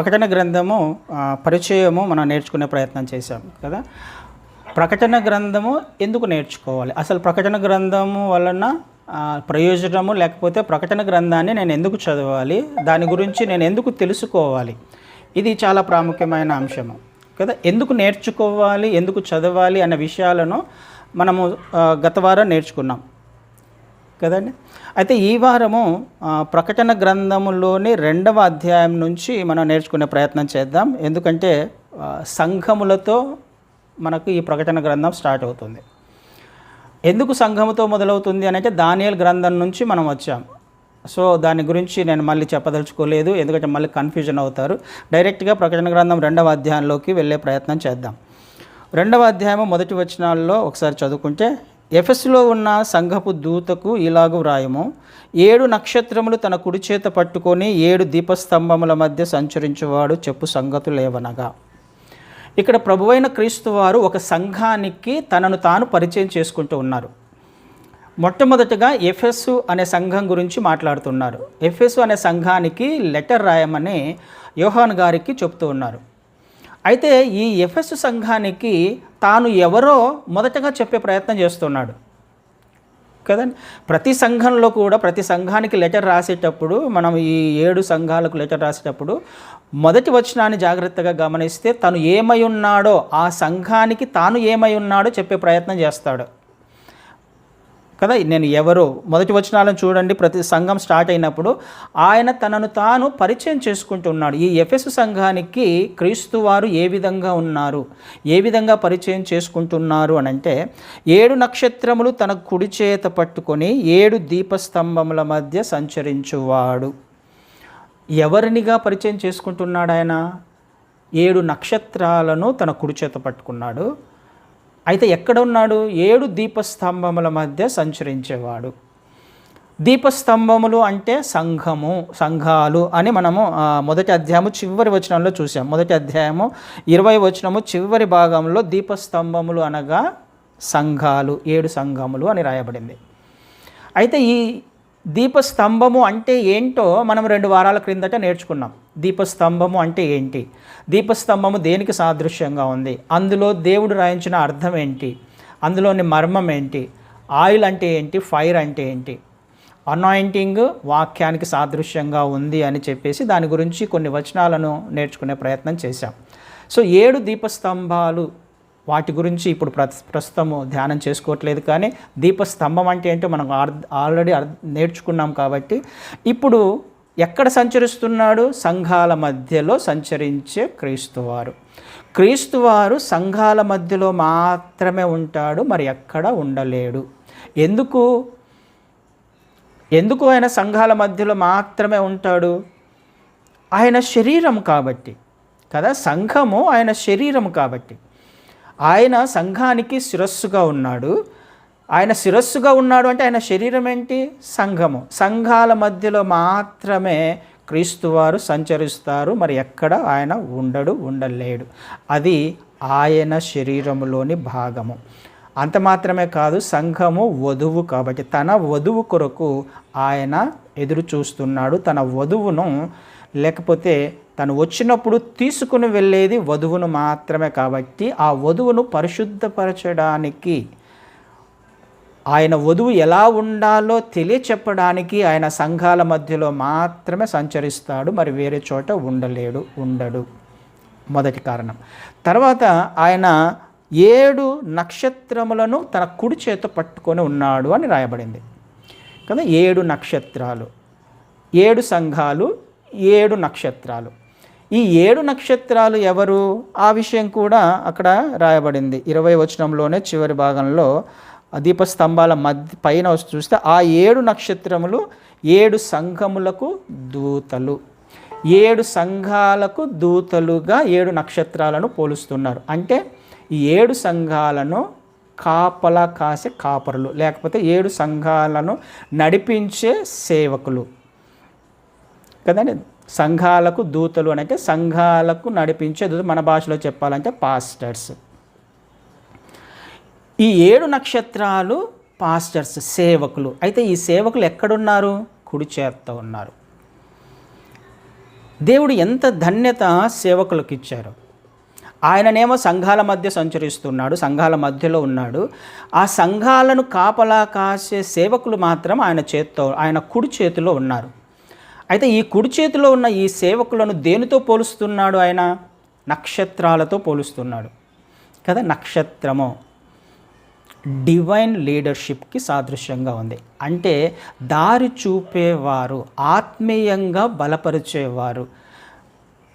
ప్రకటన గ్రంథము పరిచయము మనం నేర్చుకునే ప్రయత్నం చేశాం కదా. ప్రకటన గ్రంథము ఎందుకు నేర్చుకోవాలి, అసలు ప్రకటన గ్రంథము వలన ప్రయోజనము, లేకపోతే ప్రకటన గ్రంథాన్ని నేను ఎందుకు చదవాలి, దాని గురించి నేను ఎందుకు తెలుసుకోవాలి, ఇది చాలా ప్రాముఖ్యమైన అంశము కదా. ఎందుకు నేర్చుకోవాలి, ఎందుకు చదవాలి అన్న విషయాలను మనము గత వారం నేర్చుకున్నాం కదండి. అయితే ఈ వారము ప్రకటన గ్రంథములోని 2వ అధ్యాయం నుంచి మనం నేర్చుకునే ప్రయత్నం చేద్దాం. ఎందుకంటే సంఘములతో మనకు ఈ ప్రకటన గ్రంథం స్టార్ట్ అవుతుంది. ఎందుకు సంఘముతో మొదలవుతుంది అని అంటే దానియేలు గ్రంథం నుంచి మనం వచ్చాం. సో దాని గురించి నేను మళ్ళీ చెప్పదలుచుకోలేదు, ఎందుకంటే మళ్ళీ కన్ఫ్యూజన్ అవుతారు. డైరెక్ట్గా ప్రకటన గ్రంథం 2వ అధ్యాయంలోకి వెళ్ళే ప్రయత్నం చేద్దాం. 2వ అధ్యాయం మొదటి వచనాల్లో ఒకసారి చదువుకుంటే, ఎఫెసులో ఉన్న సంఘపు దూతకు ఇలాగు వ్రాయము, 7 నక్షత్రములు తన కుడి చేత పట్టుకొని 7 దీపస్తంభముల మధ్య సంచరించువాడు చెప్పు సంగతులేవనగా. ఇక్కడ ప్రభువైన క్రీస్తు వారు ఒక సంఘానికి తనను తాను పరిచయం చేసుకుంటూ ఉన్నారు. మొట్టమొదటిగా ఎఫెసు అనే సంఘం గురించి మాట్లాడుతున్నారు. ఎఫెసు అనే సంఘానికి లెటర్ రాయమని యోహాను గారికి చెప్తూ ఉన్నారు. అయితే ఈ ఎఫెసు సంఘానికి తాను ఎవరో మొదటగా చెప్పే ప్రయత్నం చేస్తున్నాడు కదండి. ప్రతి సంఘంలో కూడా ప్రతి సంఘానికి లెటర్ రాసేటప్పుడు, మనం ఈ 7 సంఘాలకు లెటర్ రాసేటప్పుడు మొదటి వచనాన్ని జాగ్రత్తగా గమనిస్తే తను ఏమై ఉన్నాడో, ఆ సంఘానికి తాను ఏమై ఉన్నాడో చెప్పే ప్రయత్నం చేస్తాడు కదా. నేను ఎవరో మొదటి వచనాలను చూడండి. ప్రతి సంఘం స్టార్ట్ అయినప్పుడు ఆయన తనను తాను పరిచయం చేసుకుంటున్నాడు. ఈ ఎఫెసు సంఘానికి క్రీస్తు వారు ఏ విధంగా ఉన్నారు, ఏ విధంగా పరిచయం చేసుకుంటున్నారు అని అంటే, 7 నక్షత్రములు తన కుడి చేత పట్టుకొని 7 దీపస్తంభముల మధ్య సంచరించువాడు. ఎవరినిగా పరిచయం చేసుకుంటున్నాడు ఆయన? 7 నక్షత్రాలను తన కుడి చేత పట్టుకున్నాడు. అయితే ఎక్కడ ఉన్నాడు? 7 దీపస్తంభముల మధ్య సంచరించేవాడు. దీపస్తంభములు అంటే సంఘము, సంఘాలు అని మనము మొదటి అధ్యాయము చివరి వచనంలో చూసాం. మొదటి అధ్యాయము 20వ వచనము చివరి భాగంలో దీపస్తంభములు అనగా సంఘాలు, 7 సంఘములు అని రాయబడింది. అయితే ఈ దీపస్తంభము అంటే ఏంటో మనం 2 వారాల క్రిందట నేర్చుకున్నాం. దీపస్తంభము అంటే ఏంటి, దీపస్తంభము దేనికి సాదృశ్యంగా ఉంది, అందులో దేవుడు రాయించిన అర్థం ఏంటి, అందులోని మర్మం ఏంటి, ఆయిల్ అంటే ఏంటి, ఫైర్ అంటే ఏంటి, అనాయింటింగ్ వాక్యానికి సాదృశ్యంగా ఉంది అని చెప్పేసి దాని గురించి కొన్ని వచనాలను నేర్చుకునే ప్రయత్నం చేశాం. సో 7 దీపస్తంభాలు, వాటి గురించి ఇప్పుడు ప్రస్తుతము ధ్యానం చేసుకోవట్లేదు. కానీ దీపస్తంభం అంటే ఏంటో మనం ఆల్రెడీ నేర్చుకున్నాం. కాబట్టి ఇప్పుడు ఎక్కడ సంచరిస్తున్నాడు? సంఘాల మధ్యలో సంచరించే క్రీస్తువారు. క్రీస్తువారు సంఘాల మధ్యలో మాత్రమే ఉంటాడు, మరి ఎక్కడ ఉండలేడు. ఎందుకు ఆయన సంఘాల మధ్యలో మాత్రమే ఉంటాడు? ఆయన శరీరం కాబట్టి కదా. సంఘము ఆయన శరీరం కాబట్టి ఆయన సంఘానికి శిరస్సుగా ఉన్నాడు. ఆయన శిరస్సుగా ఉన్నాడు అంటే ఆయన శరీరం ఏంటి? సంఘము. సంఘాల మధ్యలో మాత్రమే క్రీస్తువారు సంచరిస్తారు, మరి ఎక్కడ ఆయన ఉండలేడు. అది ఆయన శరీరములోని భాగము. అంత మాత్రమే కాదు, సంఘము వధువు కాబట్టి తన వధువు కొరకు ఆయన ఎదురు చూస్తున్నాడు. తన వధువును, లేకపోతే తను వచ్చినప్పుడు తీసుకుని వెళ్ళేది వధువును మాత్రమే కాబట్టి ఆ వధువును పరిశుద్ధపరచడానికి, ఆయన వధువు ఎలా ఉండాలో తెలియచెప్పడానికి ఆయన సంఘాల మధ్యలో మాత్రమే సంచరిస్తాడు, మరి వేరే చోట ఉండడు. మొదటి కారణం. తర్వాత ఆయన 7 నక్షత్రములను తన కుడి చేత పట్టుకొని ఉన్నాడు అని రాయబడింది కదా. 7 నక్షత్రాలు, 7 సంఘాలు, 7 నక్షత్రాలు. ఈ 7 నక్షత్రాలు ఎవరు? ఆ విషయం కూడా అక్కడ రాయబడింది. 20వ వచనంలోనే చివరి భాగంలో దీపస్తంభాల మధ్య పైన చూస్తే ఆ 7 నక్షత్రములు 7 సంఘములకు దూతలు. 7 సంఘాలకు దూతలుగా 7 నక్షత్రాలను పోలుస్తున్నారు. అంటే ఈ 7 సంఘాలను కాపలా కాసే కాపరులు, లేకపోతే 7 సంఘాలను నడిపించే సేవకులు కదండి. సంఘాలకు దూతలు అని అంటే సంఘాలకు నడిపించే దూతలు, మన భాషలో చెప్పాలంటే పాస్టర్స్. ఈ 7 నక్షత్రాలు పాస్టర్స్, సేవకులు. అయితే ఈ సేవకులు ఎక్కడున్నారు? కుడి చేత్తో ఉన్నారు. దేవుడు ఎంత ధన్యత సేవకులకు ఇచ్చారు. ఆయననేమో సంఘాల మధ్య సంచరిస్తున్నాడు, సంఘాల మధ్యలో ఉన్నాడు. ఆ సంఘాలను కాపలా కాసే సేవకులు మాత్రం ఆయన కుడి చేతిలో ఉన్నారు. అయితే ఈ కుడి చేతిలో ఉన్న ఈ సేవకులను దేనితో పోలుస్తున్నాడు? ఆయన నక్షత్రాలతో పోలుస్తున్నాడు కదా. నక్షత్రము డివైన్ లీడర్షిప్కి సాదృశ్యంగా ఉంది. అంటే దారి చూపేవారు, ఆత్మీయంగా బలపరిచేవారు.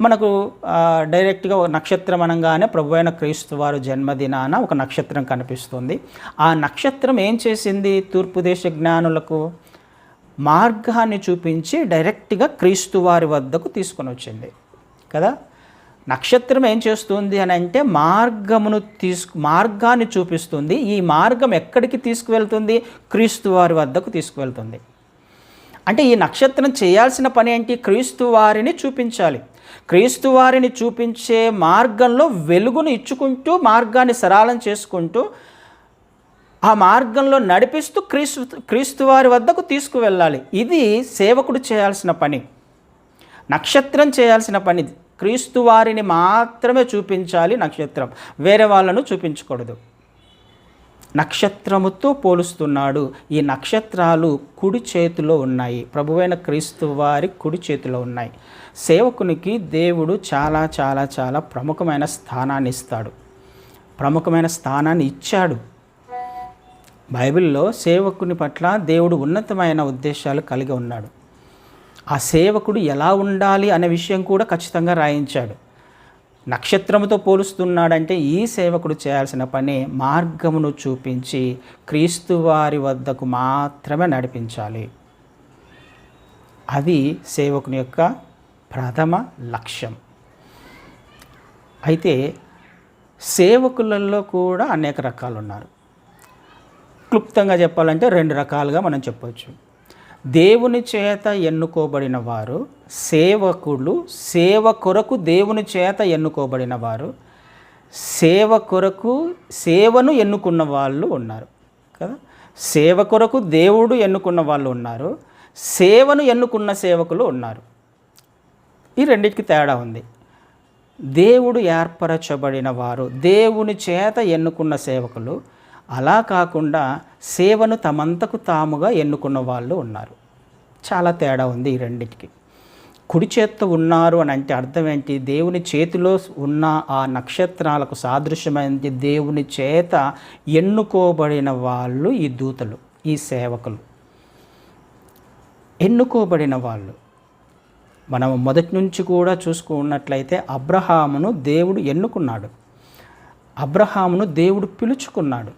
మనకు డైరెక్ట్గా నక్షత్రం అనగానే ప్రభువైన క్రీస్తు వారు జన్మదినాన ఒక నక్షత్రం కనిపిస్తుంది. ఆ నక్షత్రం ఏం చేసింది? తూర్పు దేశ జ్ఞానులకు మార్గాన్ని చూపించి డైరెక్ట్గా క్రీస్తు వారి వద్దకు తీసుకొని వచ్చింది కదా. నక్షత్రం ఏం చేస్తుంది అని అంటే మార్గాన్ని చూపిస్తుంది. ఈ మార్గం ఎక్కడికి తీసుకువెళ్తుంది? క్రీస్తు వారి వద్దకు తీసుకువెళ్తుంది. అంటే ఈ నక్షత్రం చేయాల్సిన పని ఏంటి? క్రీస్తు వారిని చూపించాలి. క్రీస్తు వారిని చూపించే మార్గంలో వెలుగును ఇచ్చుకుంటూ, మార్గాన్ని సరళం చేసుకుంటూ, ఆ మార్గంలో నడిపిస్తూ క్రీస్తు వారి వద్దకు తీసుకువెళ్ళాలి. ఇది సేవకుడు చేయాల్సిన పని, నక్షత్రం చేయాల్సిన పని. క్రీస్తు వారిని మాత్రమే చూపించాలి నక్షత్రం, వేరే వాళ్ళను చూపించకూడదు. నక్షత్రముతో పోలుస్తున్నాడు. ఈ నక్షత్రాలు కుడి చేతిలో ఉన్నాయి, ప్రభువైన క్రీస్తు వారి కుడి చేతిలో ఉన్నాయి. సేవకునికి దేవుడు చాలా చాలా చాలా ప్రముఖమైన స్థానాన్ని ఇస్తాడు, ప్రముఖమైన స్థానాన్ని ఇచ్చాడు. బైబిల్లో సేవకుని పట్ల దేవుడు ఉన్నతమైన ఉద్దేశాలు కలిగి ఉన్నాడు. ఆ సేవకుడు ఎలా ఉండాలి అనే విషయం కూడా ఖచ్చితంగా రాయించాడు. నక్షత్రముతో పోలుస్తున్నాడంటే ఈ సేవకుడు చేయాల్సిన పని మార్గమును చూపించి క్రీస్తు వారి వద్దకు మాత్రమే నడిపించాలి. అది సేవకుని యొక్క ప్రథమ లక్ష్యం. అయితే సేవకులలో కూడా అనేక రకాలు ఉన్నారు. క్లుప్తంగా చెప్పాలంటే 2 రకాలుగా మనం చెప్పవచ్చు. దేవుని చేత ఎన్నుకోబడిన వారు సేవకులు, సేవ కొరకు దేవుని చేత ఎన్నుకోబడిన వారు, సేవ కొరకు సేవను ఎన్నుకున్న వాళ్ళు ఉన్నారు కదా. సేవ కొరకు దేవుడు ఎన్నుకున్న వాళ్ళు ఉన్నారు, సేవను ఎన్నుకున్న సేవకులు ఉన్నారు. ఈ రెండింటికి తేడా ఉంది. దేవుడు ఏర్పరచబడిన వారు, దేవుని చేత ఎన్నుకున్న సేవకులు, అలా కాకుండా సేవను తమంతకు తాముగా ఎన్నుకున్న వాళ్ళు ఉన్నారు. చాలా తేడా ఉంది ఈ రెండింటికి. కుడి చేత్తో ఉన్నారు అని అంటే అర్థం ఏంటి? దేవుని చేతిలో ఉన్న ఆ నక్షత్రాలకు సాదృశ్యమైనది దేవుని చేత ఎన్నుకోబడిన వాళ్ళు ఈ దూతలు, ఈ సేవకులు, ఎన్నుకోబడిన వాళ్ళు. మనం మొదటి నుంచి కూడా చూసుకున్నట్లయితే అబ్రహామును దేవుడు ఎన్నుకున్నాడు, అబ్రహామును దేవుడు పిలుచుకున్నాడు,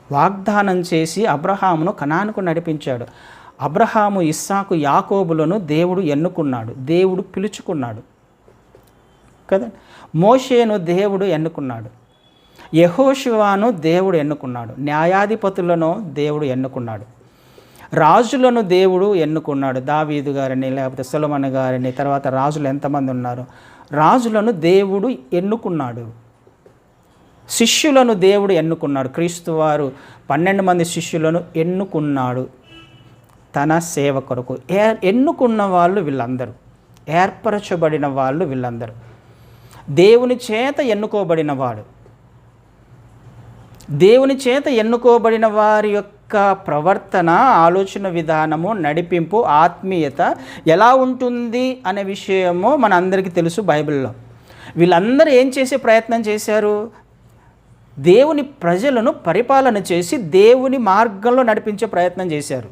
వాగ్దానం చేసి అబ్రహామును కనానుకు నడిపించాడు. అబ్రహాము, ఇస్సాకు, యాకోబులను దేవుడు ఎన్నుకున్నాడు, దేవుడు పిలుచుకున్నాడు కదా. మోషేను దేవుడు ఎన్నుకున్నాడు, యెహోషువను దేవుడు ఎన్నుకున్నాడు, న్యాయాధిపతులను దేవుడు ఎన్నుకున్నాడు, రాజులను దేవుడు ఎన్నుకున్నాడు. దావీదు గారిని, లేకపోతే సొలొమోను గారిని, తర్వాత రాజులు ఎంతమంది ఉన్నారు, రాజులను దేవుడు ఎన్నుకున్నాడు. శిష్యులను దేవుడు ఎన్నుకున్నాడు. క్రీస్తు వారు 12 మంది శిష్యులను ఎన్నుకున్నాడు తన సేవ కొరకు. ఎన్నుకున్న వాళ్ళు వీళ్ళందరూ, ఏర్పరచబడిన వాళ్ళు వీళ్ళందరూ. దేవుని చేత ఎన్నుకోబడిన వాడు, దేవుని చేత ఎన్నుకోబడిన వారి యొక్క ప్రవర్తన, ఆలోచన విధానము, నడిపింపు, ఆత్మీయత ఎలా ఉంటుంది అనే విషయము మన అందరికీ తెలుసు బైబిల్లో. వీళ్ళందరూ ఏం చేసే ప్రయత్నం చేశారు? దేవుని ప్రజలను పరిపాలన చేసి దేవుని మార్గంలో నడిపించే ప్రయత్నం చేశారు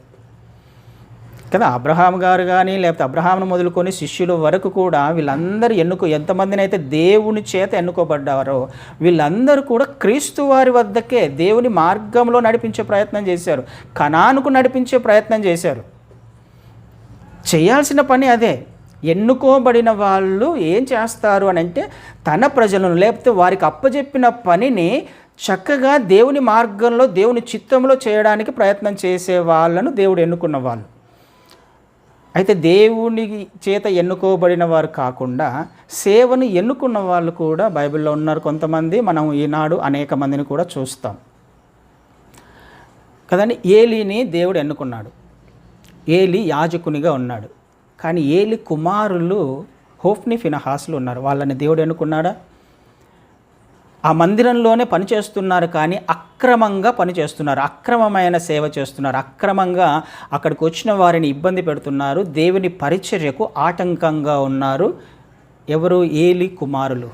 కదా. అబ్రహాం గారు కానీ, లేకపోతే అబ్రహాంను మొదలుకొని శిష్యుల వరకు కూడా వీళ్ళందరూ ఎంతమందిని అయితే దేవుని చేత ఎన్నుకోబడ్డారో వీళ్ళందరూ కూడా క్రీస్తు వారి వద్దకే దేవుని మార్గంలో నడిపించే ప్రయత్నం చేశారు, కనానుకు నడిపించే ప్రయత్నం చేశారు. చేయాల్సిన పని అదే. ఎన్నుకోబడిన వాళ్ళు ఏం చేస్తారు అని అంటే తన ప్రజలను, లేకపోతే వారికి అప్పచెప్పిన పనిని చక్కగా దేవుని మార్గంలో, దేవుని చిత్తంలో చేయడానికి ప్రయత్నం చేసే వాళ్ళను దేవుడు ఎన్నుకున్న వాళ్ళు. అయితే దేవుని చేత ఎన్నుకోబడిన వారు కాకుండా సేవను ఎన్నుకున్న వాళ్ళు కూడా బైబిల్లో ఉన్నారు కొంతమంది. మనం ఈనాడు అనేక మందిని కూడా చూస్తాం కదండి. ఏలీని దేవుడు ఎన్నుకున్నాడు. ఏలీ యాజకునిగా ఉన్నాడు. కానీ ఏలి కుమారులు హోఫ్ని ఫినహాసులు ఉన్నారు. వాళ్ళని దేవుడు ఎన్నుకున్నాడా? ఆ మందిరంలోనే పనిచేస్తున్నారు, కానీ అక్రమంగా పనిచేస్తున్నారు, అక్రమమైన సేవ చేస్తున్నారు, అక్రమంగా అక్కడికి వచ్చిన వారిని ఇబ్బంది పెడుతున్నారు, దేవుని పరిచర్యకు ఆటంకంగా ఉన్నారు. ఎవరు? ఏలి కుమారులు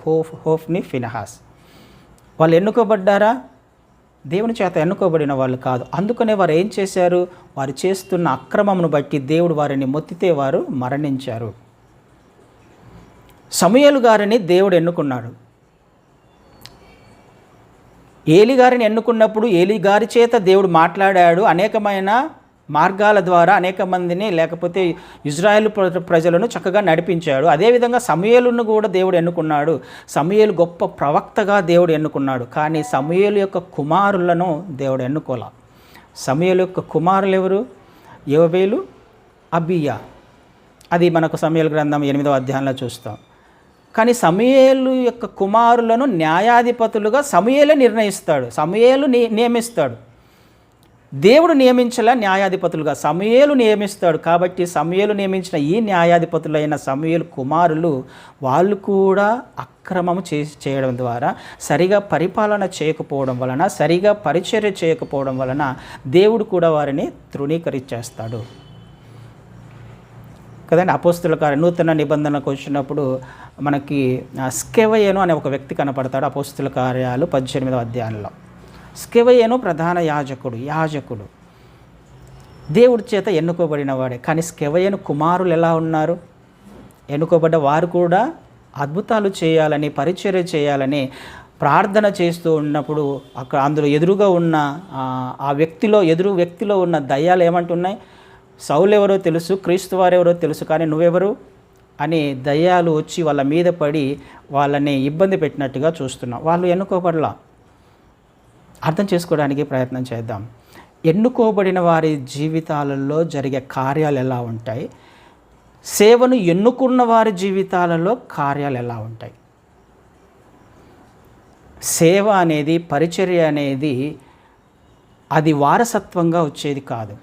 హోఫ్ని ఫినహాస్. వాళ్ళు ఎన్నుకోబడ్డారా? దేవుని చేత ఎన్నుకోబడిన వాళ్ళు కాదు. అందుకనే వారు ఏం చేశారు? వారు చేస్తున్న అక్రమమును బట్టి దేవుడు వారిని మొత్తితే వారు మరణించారు. సమూయేలు గారిని దేవుడు ఎన్నుకున్నాడు. ఏలి గారిని ఎన్నుకున్నప్పుడు ఏలి గారి చేత దేవుడు మాట్లాడాడు. అనేకమైన మార్గాల ద్వారా అనేక మందిని, లేకపోతే ఇజ్రాయేలు ప్రజలను చక్కగా నడిపించాడు. అదేవిధంగా సమూయేలును కూడా దేవుడు ఎన్నుకున్నాడు. సమూయేలు గొప్ప ప్రవక్తగా దేవుడు ఎన్నుకున్నాడు. కానీ సమూయేలు యొక్క కుమారులను దేవుడు ఎన్నుకోలా. సమూయేలు యొక్క కుమారులు ఎవరు? యోవేలు, అబీయా. అది మనకు సమూయేలు గ్రంథం 8వ అధ్యాయంలో చూస్తాం. కానీ సమూయేలు యొక్క కుమారులను న్యాయాధిపతులుగా సమూయేలే నిర్ణయిస్తాడు, సమూయేలు నియమిస్తాడు. దేవుడు నియమించలా న్యాయాధిపతులుగా, సమూయేలు నియమిస్తాడు. కాబట్టి సమూయేలు నియమించిన ఈ న్యాయాధిపతులైన సమూయేలు కుమారులు వాళ్ళు కూడా అక్రమము చేయడం ద్వారా, సరిగా పరిపాలన చేయకపోవడం వలన, సరిగా పరిచర్య చేయకపోవడం వలన దేవుడు కూడా వారిని తృణీకరించేస్తాడు కదండి. అపోస్తుల కార్యం నూతన నిబంధనకు వచ్చినప్పుడు మనకి స్కెవయేను అనే ఒక వ్యక్తి కనపడతాడు. అపోస్తుల కార్యాలు 18వ అధ్యాయంలో స్కెవయేను ప్రధాన యాజకుడు, దేవుడి చేత ఎన్నుకోబడిన వాడే. కానీ స్కెవయేను కుమారులు ఎలా ఉన్నారు? ఎన్నుకోబడ్డ వారు కూడా అద్భుతాలు చేయాలని, పరిచర్య చేయాలని ప్రార్థన చేస్తూ ఉన్నప్పుడు అక్కడ అందులో ఎదురుగా ఉన్న ఆ వ్యక్తిలో ఉన్న దయ్యాలు ఏమంటున్నాయి? సౌలు ఎవరో తెలుసు, క్రీస్తు వారెవరో తెలుసు, కానీ నువ్వెవరు అని దయ్యాలు వచ్చి వాళ్ళ మీద పడి వాళ్ళని ఇబ్బంది పెట్టినట్టుగా చూస్తున్నాం. వాళ్ళు ఎన్నుకోబడలా. అర్థం చేసుకోవడానికి ప్రయత్నం చేద్దాం. ఎన్నుకోబడిన వారి జీవితాలలో జరిగే కార్యాలు ఎలా ఉంటాయి? సేవను ఎన్నుకున్న వారి జీవితాలలో కార్యాలు ఎలా ఉంటాయి? సేవ అనేది, పరిచర్య అనేది అది వారసత్వంగా వచ్చేది కాదు.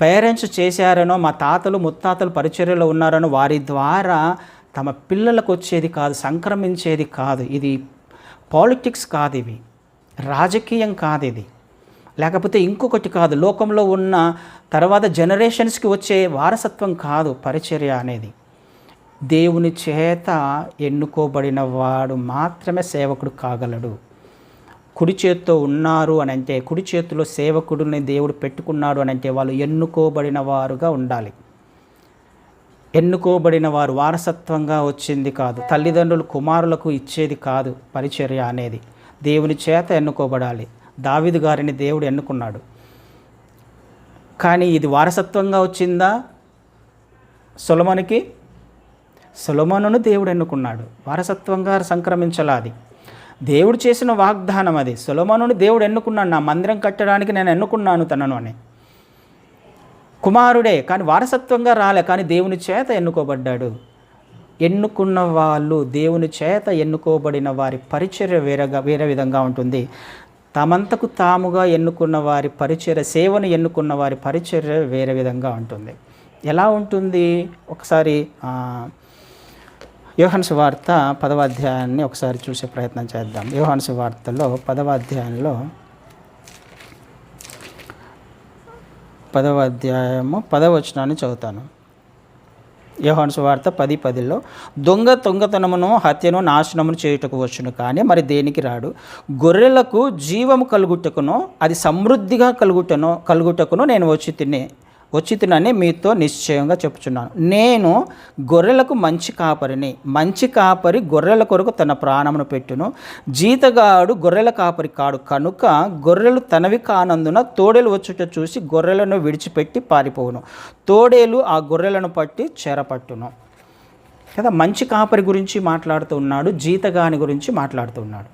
పేరెంట్స్ చేశారనో, మా తాతలు ముత్తాతలు పరిచర్యలో ఉన్నారనో వారి ద్వారా తమ పిల్లలకు వచ్చేది కాదు, సంక్రమించేది కాదు. ఇది పాలిటిక్స్ కాదు, ఇవి రాజకీయం కాదు, ఇది లేకపోతే ఇంకొకటి కాదు, లోకంలో ఉన్న తర్వాత జనరేషన్స్కి వచ్చే వారసత్వం కాదు. పరిచర్య అనేది దేవుని చేత ఎన్నుకోబడిన వాడు మాత్రమే సేవకుడు కాగలడు. కుడి చేత్తో ఉన్నారు అని అంటే, కుడి చేతిలో సేవకుడిని దేవుడు పెట్టుకున్నాడు అని అంటే వాళ్ళు ఎన్నుకోబడిన వారుగా ఉండాలి. ఎన్నుకోబడిన వారు వారసత్వంగా వచ్చింది కాదు, తల్లిదండ్రులు కుమారులకు ఇచ్చేది కాదు. పరిచర్య అనేది దేవుని చేత ఎన్నుకోబడాలి. దావీదు గారిని దేవుడు ఎన్నుకున్నాడు, కానీ ఇది వారసత్వంగా వచ్చిందా? సొలొమోనును దేవుడు ఎన్నుకున్నాడు, వారసత్వంగా సంక్రమించలాది. దేవుడు చేసిన వాగ్దానం అది. సొలొమోనును దేవుడు ఎన్నుకున్నాడు, నా మందిరం కట్టడానికి నేను ఎన్నుకున్నాను తనను అని. కుమారుడే, కానీ వారసత్వంగా రాలే, కానీ దేవుని చేత ఎన్నుకోబడ్డాడు. ఎన్నుకున్న వాళ్ళు, దేవుని చేత ఎన్నుకోబడిన వారి పరిచర్య వేరే విధంగా ఉంటుంది. తమంతకు తాముగా ఎన్నుకున్న వారి పరిచర్య, సేవను ఎన్నుకున్న వారి పరిచర్య వేరే విధంగా ఉంటుంది. ఎలా ఉంటుంది? ఒకసారి యోహాను సువార్త 10వ అధ్యాయాన్ని ఒకసారి చూసే ప్రయత్నం చేద్దాం. యోహాను సువార్తలో 10వ అధ్యాయంలో 10వ అధ్యాయము 10వ వచనాన్ని చదువుతాను. యోహాను సువార్త 10:10లో దొంగతనమును, హత్యను, నాశనమును చేయుటకు వచ్చును, కానీ మరి దేనికి రాడు. గొర్రెలకు జీవము కలుగుటకును, అది సమృద్ధిగా కలుగుటకును నేను వచ్చి తినని మీతో నిశ్చయంగా చెప్పుచున్నాను. నేను గొర్రెలకు మంచి కాపరిని. మంచి కాపరి గొర్రెల కొరకు తన ప్రాణమును పెట్టును. జీతగాడు గొర్రెల కాపరి కాడు కనుక గొర్రెలు తనవి కానందున తోడేలు వచ్చుట చూసి గొర్రెలను విడిచిపెట్టి పారిపోవును. తోడేలు ఆ గొర్రెలను పట్టి చెరపట్టును. కదా, మంచి కాపరి గురించి మాట్లాడుతూ ఉన్నాడు, జీతగాని గురించి మాట్లాడుతూ ఉన్నాడు.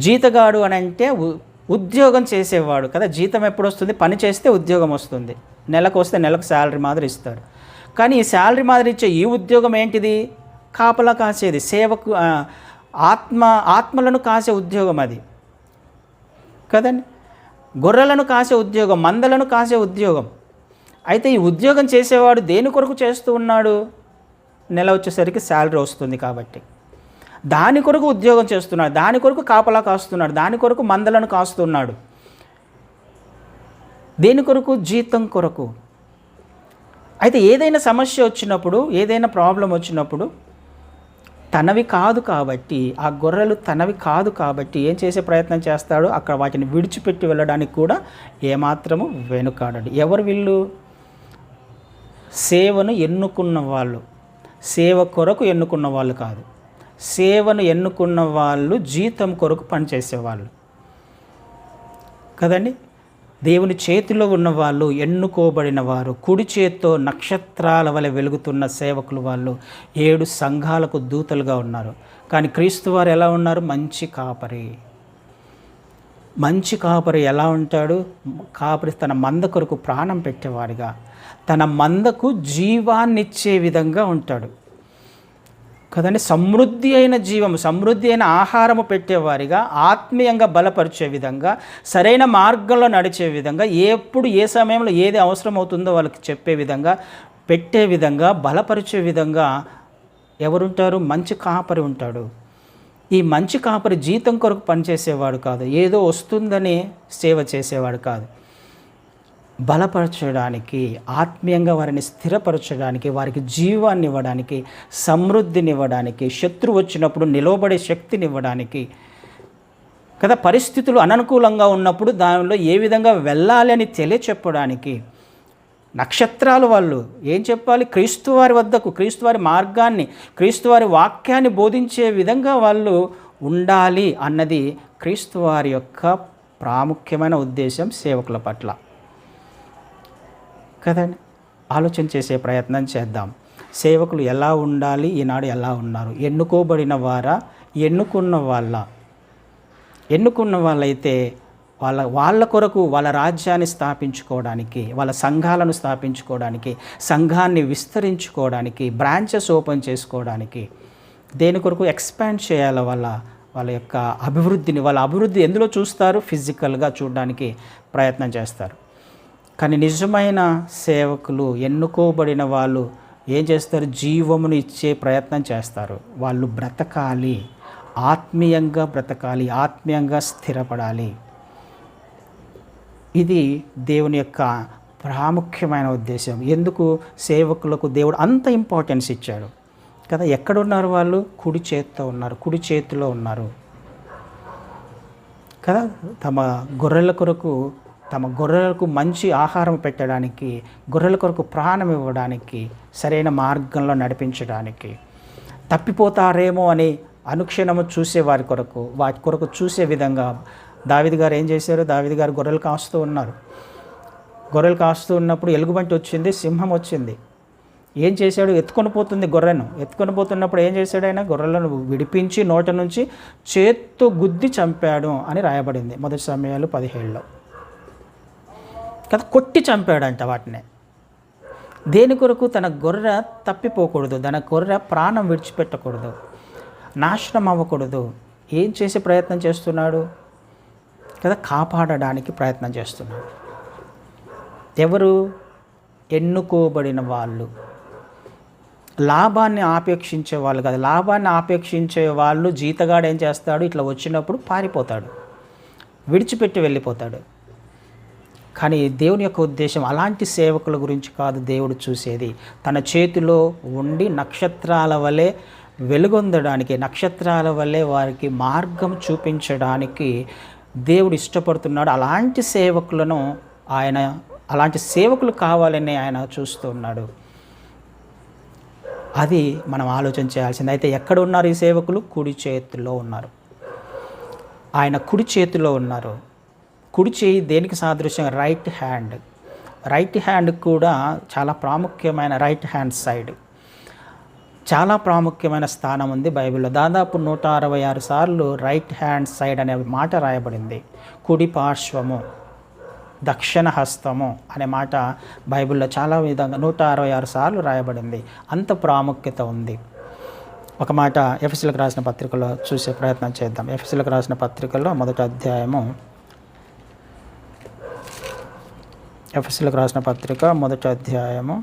జీతగాడు అని అంటే ఉద్యోగం చేసేవాడు కదా. జీతం ఎప్పుడు వస్తుంది? పని చేస్తే ఉద్యోగం వస్తుంది. నెలకు వస్తే నెలకు శాలరీ మాదిరి ఇస్తాడు. కానీ ఈ శాలరీ మాదిరి ఇచ్చే ఈ ఉద్యోగం ఏంటిది? కాపలా కాసేది, సేవకు ఆత్మలను కాసే ఉద్యోగం అది కదండి. గొర్రెలను కాసే ఉద్యోగం, మందలను కాసే ఉద్యోగం. అయితే ఈ ఉద్యోగం చేసేవాడు దేని కొరకు చేస్తూ ఉన్నాడు? నెల వచ్చేసరికి శాలరీ వస్తుంది కాబట్టి దాని కొరకు ఉద్యోగం చేస్తున్నాడు, దాని కొరకు కాపలా కాస్తున్నాడు, దాని కొరకు మందలను కాస్తున్నాడు. దేని కొరకు? జీతం కొరకు. అయితే ఏదైనా సమస్య వచ్చినప్పుడు, ఏదైనా ప్రాబ్లం వచ్చినప్పుడు తనవి కాదు కాబట్టి, ఆ గొర్రెలు తనవి కాదు కాబట్టి ఏం చేసే ప్రయత్నం చేస్తాడు? అక్కడ వాటిని విడిచిపెట్టి వెళ్ళడానికి కూడా ఏమాత్రము వెనుకాడడు. ఎవరు వీళ్ళు? సేవను ఎన్నుకున్న వాళ్ళు, సేవ కొరకు ఎన్నుకున్న వాళ్ళు కాదు. సేవను ఎన్నుకున్న వాళ్ళు జీతం కొరకు పనిచేసేవాళ్ళు కదండి. దేవుని చేతిలో ఉన్నవాళ్ళు, ఎన్నుకోబడిన వారు, కుడి చేత్తో నక్షత్రాల వలె వెలుగుతున్న సేవకులు వాళ్ళు 7 సంఘాలకు దూతలుగా ఉన్నారు. కానీ క్రీస్తు వారు ఎలా ఉన్నారు? మంచి కాపరి. మంచి కాపరి ఎలా ఉంటాడు? కాపరి తన మంద కొరకు ప్రాణం పెట్టేవాడిగా, తన మందకు జీవాన్నిచ్చే విధంగా ఉంటాడు కదండి. సమృద్ధి అయిన జీవము, సమృద్ధి అయిన ఆహారము పెట్టేవారిగా, ఆత్మీయంగా బలపరిచే విధంగా, సరైన మార్గంలో నడిచే విధంగా, ఎప్పుడు ఏ సమయంలో ఏది అవసరం అవుతుందో వాళ్ళకి చెప్పే విధంగా, పెట్టే విధంగా, బలపరిచే విధంగా ఎవరుంటారు? మంచి కాపరి ఉంటాడు. ఈ మంచి కాపరి జీతం కొరకు పనిచేసేవాడు కాదు, ఏదో వస్తుందని సేవ చేసేవాడు కాదు. బలపరచడానికి, ఆత్మీయంగా వారిని స్థిరపరచడానికి, వారికి జీవాన్ని ఇవ్వడానికి, సమృద్ధిని ఇవ్వడానికి, శత్రువు వచ్చినప్పుడు నిలవబడే శక్తిని ఇవ్వడానికి కదా. పరిస్థితులు అననుకూలంగా ఉన్నప్పుడు దానిలో ఏ విధంగా వెళ్ళాలి అని తెలియచెప్పడానికి నక్షత్రాలు వాళ్ళు ఏం చెప్పాలి? క్రీస్తువారి వద్దకు, క్రీస్తువారి మార్గాన్ని, క్రీస్తువారి వాక్యాన్ని బోధించే విధంగా వాళ్ళు ఉండాలి అన్నది క్రీస్తువారి యొక్క ప్రాముఖ్యమైన ఉద్దేశం సేవకుల పట్ల కదండి. ఆలోచన చేసే ప్రయత్నం చేద్దాం. సేవకులు ఎలా ఉండాలి, ఈనాడు ఎలా ఉన్నారు? ఎన్నుకోబడిన వారా? ఎన్నుకున్న వాళ్ళ? ఎన్నుకున్న వాళ్ళైతే వాళ్ళ కొరకు వాళ్ళ రాజ్యాన్ని స్థాపించుకోవడానికి, వాళ్ళ సంఘాలను స్థాపించుకోవడానికి, సంఘాన్ని విస్తరించుకోవడానికి, బ్రాంచెస్ ఓపెన్ చేసుకోవడానికి, దేని కొరకు ఎక్స్పాండ్ చేయాలి వాళ్ళ యొక్క అభివృద్ధిని. వాళ్ళ అభివృద్ధి ఎందులో చూస్తారు? ఫిజికల్గా చూడడానికి ప్రయత్నం చేస్తారు. కానీ నిజమైన సేవకులు, ఎన్నుకోబడిన వాళ్ళు ఏం చేస్తారు? జీవమును ఇచ్చే ప్రయత్నం చేస్తారు. వాళ్ళు బ్రతకాలి, ఆత్మీయంగా బ్రతకాలి, ఆత్మీయంగా స్థిరపడాలి. ఇది దేవుని యొక్క ప్రాముఖ్యమైన ఉద్దేశం. ఎందుకు సేవకులకు దేవుడు అంత ఇంపార్టెన్స్ ఇచ్చాడు కదా. ఎక్కడున్నారు వాళ్ళు? కుడి చేతితో ఉన్నారు, కుడి చేతిలో ఉన్నారు కదా. తమ గొర్రెలకు మంచి ఆహారం పెట్టడానికి, గొర్రెల కొరకు ప్రాణం ఇవ్వడానికి, సరైన మార్గంలో నడిపించడానికి, తప్పిపోతారేమో అని అనుక్షణము చూసే వారి కొరకు చూసే విధంగా దావీదు గారు ఏం చేశారు? దావీదు గారు గొర్రెలు కాస్తూ ఉన్నారు. గొర్రెలు కాస్తూ ఉన్నప్పుడు ఎలుగుబంటి వచ్చింది, సింహం వచ్చింది. ఏం చేశాడు? ఎత్తుకొని పోతుంది గొర్రెను. ఎత్తుకొని పోతున్నప్పుడు ఏం చేశాడు? ఆయన గొర్రెలను విడిపించి నోట నుంచి చేత్తో గుద్ది చంపాడు అని రాయబడింది 1 సమూయేలు 17లో కదా. కొట్టి చంపాడంట వాటిని. దేని కొరకు? తన గొర్రె తప్పిపోకూడదు, తన గొర్రె ప్రాణం విడిచిపెట్టకూడదు, నాశనం అవ్వకూడదు. ఏం చేసే ప్రయత్నం చేస్తున్నాడు కదా? కాపాడడానికి ప్రయత్నం చేస్తున్నాడు. ఎవరు? ఎన్నుకోబడిన వాళ్ళు. లాభాన్ని ఆపేక్షించే వాళ్ళు కాదు. లాభాన్ని ఆపేక్షించే వాళ్ళు జీతగాడు ఏం చేస్తాడు? ఇట్లా వచ్చినప్పుడు పారిపోతాడు, విడిచిపెట్టి వెళ్ళిపోతాడు. కానీ దేవుని యొక్క ఉద్దేశం అలాంటి సేవకుల గురించి కాదు దేవుడు చూసేది. తన చేతిలో ఉండి నక్షత్రాల వలె వెలుగొందడానికి, నక్షత్రాల వలె వారికి మార్గం చూపించడానికి దేవుడు ఇష్టపడుతున్నాడు. అలాంటి సేవకులను అలాంటి సేవకులు కావాలని ఆయన చూస్తున్నాడు. అది మనం ఆలోచన చేయాల్సింది. అయితే ఎక్కడ ఉన్నారు ఈ సేవకులు? కుడి చేతిలో ఉన్నారు. ఆయన కుడి చేతిలో ఉన్నారు. కుడి చేయి దేనికి సాదృశ్యం? Right hand. రైట్ హ్యాండ్ కూడా చాలా ప్రాముఖ్యమైన, రైట్ హ్యాండ్ సైడ్ చాలా ప్రాముఖ్యమైన స్థానం ఉంది బైబిల్లో. దాదాపు 166 సార్లు రైట్ హ్యాండ్ సైడ్ అనే మాట రాయబడింది. కుడి పార్శ్వము, దక్షిణ హస్తము అనే మాట బైబిల్లో చాలా విధంగా 166 సార్లు రాయబడింది. అంత ప్రాముఖ్యత ఉంది. ఒక మాట ఎఫెసీయులకు రాసిన పత్రికలో చూసే ప్రయత్నం చేద్దాం. ఎఫెసీయులకు రాసిన పత్రికలో 1వ అధ్యాయము ఎఫెసీయులకు రాసిన పత్రిక 1వ అధ్యాయము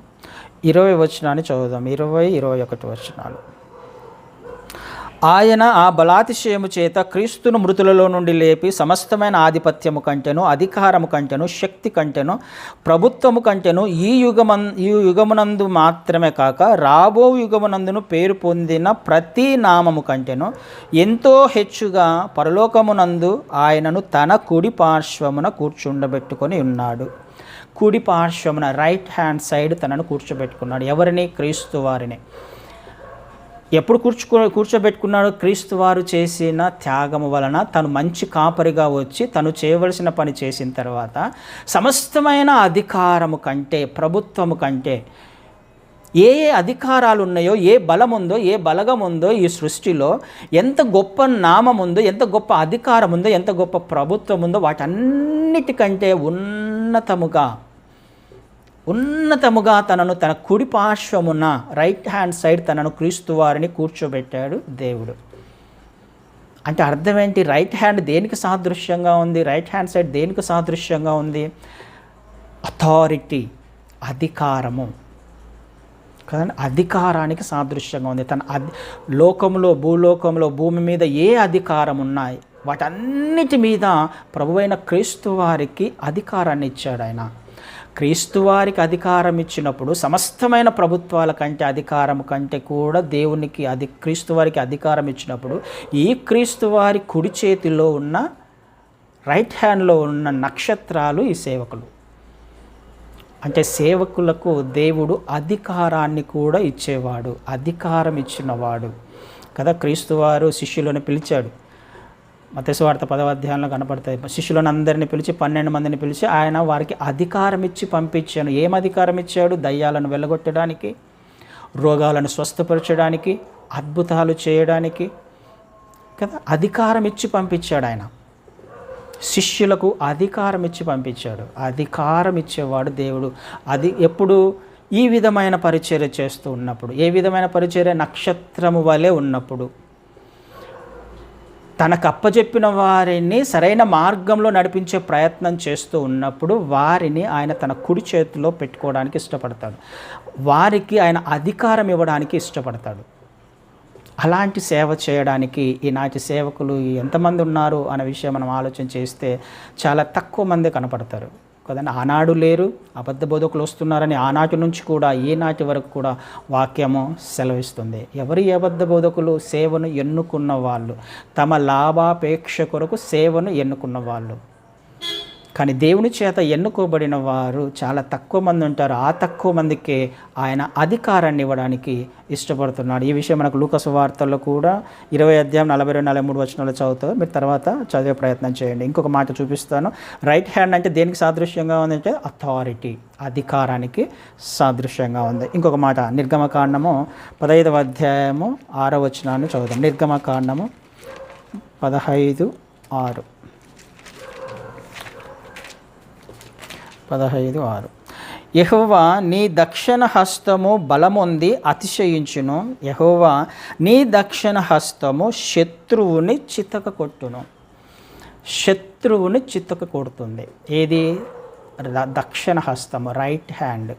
20 వచనాన్ని చదువుదాం. 20-21 వచనాలు. ఆయన ఆ బలాతిశయము చేత క్రీస్తును మృతులలో నుండి లేపి సమస్తమైన ఆధిపత్యము కంటెను, అధికారము కంటెను, శక్తి కంటెను, ప్రభుత్వము కంటెను ఈ యుగమునందు మాత్రమే కాక రాబో యుగమునందును పేరు పొందిన ప్రతి నామము కంటెను ఎంతో హెచ్చుగా పరలోకమునందు ఆయనను తన కుడి పార్శ్వమున కూర్చుండబెట్టుకొని ఉన్నాడు. కుడి పార్శ్వమున, రైట్ హ్యాండ్ సైడ్ తనను కూర్చోబెట్టుకున్నాడు. ఎవరిని? క్రీస్తు వారిని. ఎప్పుడు కూర్చోబెట్టుకున్నాడు? క్రీస్తు వారు చేసిన త్యాగము వలన తను మంచి కాపరిగా వచ్చి తను చేయవలసిన పని చేసిన తర్వాత సమస్తమైన అధికారము కంటే, ప్రభుత్వము కంటే, ఏ ఏ అధికారాలు ఉన్నాయో, ఏ బలం ఉందో, ఏ బలగం ఉందో ఈ సృష్టిలో, ఎంత గొప్ప నామం ఉందో, ఎంత గొప్ప అధికారం ఉందో, ఎంత గొప్ప ప్రభుత్వం ఉందో, వాటన్నిటికంటే ఉన్నతముగా తనను తన కుడి పార్శ్వమున, రైట్ హ్యాండ్ సైడ్ తనను క్రీస్తు వారిని కూర్చోబెట్టాడు దేవుడు. అంటే అర్థం ఏంటి? రైట్ హ్యాండ్ దేనికి సాదృశ్యంగా ఉంది? రైట్ హ్యాండ్ సైడ్ దేనికి సాదృశ్యంగా ఉంది? అథారిటీ, అధికారము కదండి, అధికారానికి సాదృశ్యంగా ఉంది. తన లోకంలో, భూలోకంలో, భూమి మీద ఏ అధికారం ఉన్నాయి వాటన్నిటి మీద ప్రభువైన క్రీస్తు వారికి అధికారాన్ని ఇచ్చాడు ఆయన. క్రీస్తు వారికి అధికారం ఇచ్చినప్పుడు సమస్తమైన ప్రభుత్వాల కంటే, అధికారం కంటే కూడా దేవునికి క్రీస్తు వారికి అధికారం ఇచ్చినప్పుడు ఈ క్రీస్తు వారి కుడి చేతిలో ఉన్న, రైట్ హ్యాండ్లో ఉన్న నక్షత్రాలు ఈ సేవకులు. అంటే సేవకులకు దేవుడు అధికారాన్ని కూడా ఇచ్చేవాడు, అధికారం ఇచ్చినవాడు కదా. క్రీస్తు వారు శిష్యులను పిలిచాడు. మత్తయి సువార్త 10వ అధ్యాయంలో కనపడతాయి. శిష్యులను అందరినీ పిలిచి 12 మందిని పిలిచి ఆయన వారికి అధికారం ఇచ్చి పంపించాను. ఏం అధికారం ఇచ్చాడు? దయ్యాలను వెళ్ళగొట్టడానికి, రోగాలను స్వస్థపరచడానికి, అద్భుతాలు చేయడానికి కదా అధికారం ఇచ్చి పంపించాడు ఆయన. శిష్యులకు అధికారం ఇచ్చి పంపించాడు. అధికారం ఇచ్చేవాడు దేవుడు. అది ఎప్పుడు? ఈ విధమైన పరిచర్య చేస్తూ ఉన్నప్పుడు. ఏ విధమైన పరిచర్య? నక్షత్రము వలె ఉన్నప్పుడు, తనకు అప్పచెప్పిన వారిని సరైన మార్గంలో నడిపించే ప్రయత్నం చేస్తూ ఉన్నప్పుడు వారిని ఆయన తన కుడి చేతిలో పెట్టుకోవడానికి ఇష్టపడతాడు. వారికి ఆయన అధికారం ఇవ్వడానికి ఇష్టపడతాడు. అలాంటి సేవ చేయడానికి ఈనాటి సేవకులు ఎంతమంది ఉన్నారు అనే విషయం మనం ఆలోచన చేస్తే చాలా తక్కువ మంది కనపడతారు కదండి. ఆనాడు లేరు, అబద్ధ బోధకులు వస్తున్నారని ఆనాటి నుంచి కూడా ఈనాటి వరకు కూడా వాక్యము సెలవిస్తుంది. ఎవరి అబద్ధ బోధకులు? సేవను ఎన్నుకున్న వాళ్ళు, తమ లాభాపేక్ష కొరకు సేవను ఎన్నుకున్న వాళ్ళు. కానీ దేవుని చేత ఎన్నుకోబడిన వారు చాలా తక్కువ మంది ఉంటారు. ఆ తక్కువ మందికే ఆయన అధికారాన్ని ఇవ్వడానికి ఇష్టపడుతున్నాడు. ఈ విషయం మనకు లూకా సువార్తల్లో కూడా 20వ అధ్యాయం 42-43 వచనాలు చదువుతారు. మీరు తర్వాత చదివే ప్రయత్నం చేయండి. ఇంకొక మాట చూపిస్తాను. రైట్ హ్యాండ్ అంటే దేనికి సాదృశ్యంగా ఉందంటే అథారిటీ, అధికారానికి సాదృశ్యంగా ఉంది. ఇంకొక మాట నిర్గమకాండము 15వ అధ్యాయము 6వ వచనాన్ని చదువుతాం. నిర్గమకాండము 15:6. 15:6. యెహోవా నీ దక్షిణ హస్తము బలముంది అతిశయించును. యెహోవా నీ దక్షిణ హస్తము శత్రువుని చితక కొట్టును. శత్రువుని చితక కొడుతుంది. ఏది? దక్షిణ హస్తము, రైట్ హ్యాండ్.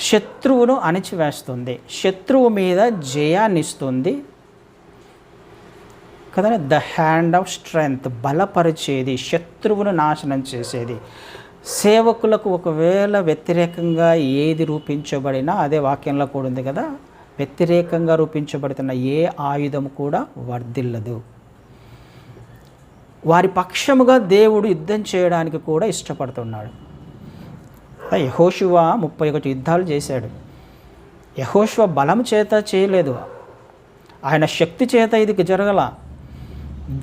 శత్రువును అణిచివేస్తుంది, శత్రువు మీద జయాన్నిస్తుంది కదా. ద హ్యాండ్ ఆఫ్ స్ట్రెంగ్త్, బలపరిచేది, శత్రువును నాశనం చేసేది. సేవకులకు ఒకవేళ వ్యతిరేకంగా ఏది రూపించబడినా, అదే వాక్యంలో కూడా ఉంది కదా, వ్యతిరేకంగా రూపించబడుతున్న ఏ ఆయుధం కూడా వర్ధిల్లదు. వారి పక్షముగా దేవుడు యుద్ధం చేయడానికి కూడా ఇష్టపడుతున్నాడు. యెహోషువ 31 యుద్ధాలు చేశాడు. యెహోషువ బలం చేత చేయలేదు, ఆయన శక్తి చేత ఇది జరగల.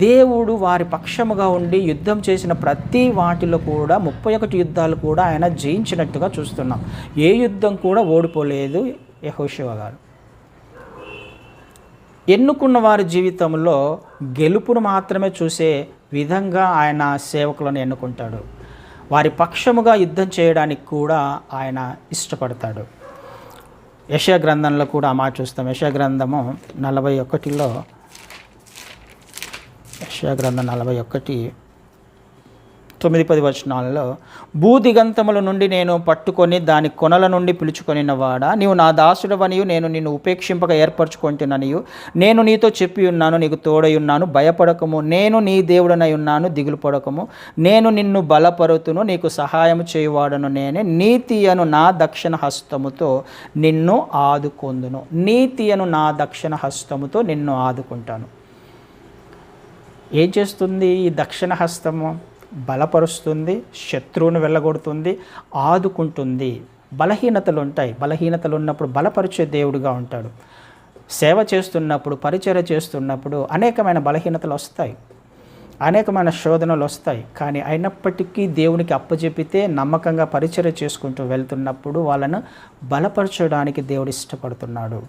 దేవుడు వారి పక్షముగా ఉండి యుద్ధం చేసిన ప్రతి వాటిలో కూడా 31 యుద్ధాలు కూడా ఆయన జయించినట్టుగా చూస్తున్నాం. ఏ యుద్ధం కూడా ఓడిపోలేదు యెహోషువ గారు. ఎన్నుకున్న వారి జీవితంలో గెలుపును మాత్రమే చూసే విధంగా ఆయన సేవకులను ఎన్నుకుంటాడు. వారి పక్షముగా యుద్ధం చేయడానికి కూడా ఆయన ఇష్టపడతాడు. యెషయా గ్రంథంలో కూడా ఆ మాట చూస్తాం. యెషయా గ్రంథము 41లో, యెషయా గ్రంథం 41 9-10 వచనాలలో, భూదిగంతముల నుండి నేను పట్టుకొని దాని కొనల నుండి పిలుచుకొనిన వాడా, నీవు నా దాసుడవనియు నేను నిన్ను ఉపేక్షింపక ఏర్పరచుకొంటిననియు నేను నీతో చెప్పి ఉన్నాను, నీకు తోడై ఉన్నాను, భయపడకము, నేను నీ దేవుడనై ఉన్నాను, దిగులు పడకము, నేను నిన్ను బలపరుతును, నీకు సహాయము చేయువాడను నేనే, నీతి అను నా దక్షిణ హస్తముతో నిన్ను ఆదుకొందును. నీతి అను నా దక్షిణ హస్తముతో నిన్ను ఆదుకుంటాను. ఏం చేస్తుంది ఈ దక్షిణ హస్తము? బలపరుస్తుంది, శత్రువును వెళ్ళగొడుతుంది, ఆదుకుంటుంది. బలహీనతలు ఉంటాయి, బలహీనతలు ఉన్నప్పుడు బలపరిచే దేవుడిగా ఉంటాడు. సేవ చేస్తున్నప్పుడు, పరిచర్య చేస్తున్నప్పుడు అనేకమైన బలహీనతలు వస్తాయి, అనేకమైన శోధనలు వస్తాయి. కానీ అయినప్పటికీ దేవునికి అప్పచెపితే నమ్మకంగా పరిచర్య చేసుకుంటూ వెళ్తున్నప్పుడు వాళ్ళను బలపరచడానికి దేవుడు ఇష్టపడుతున్నాడు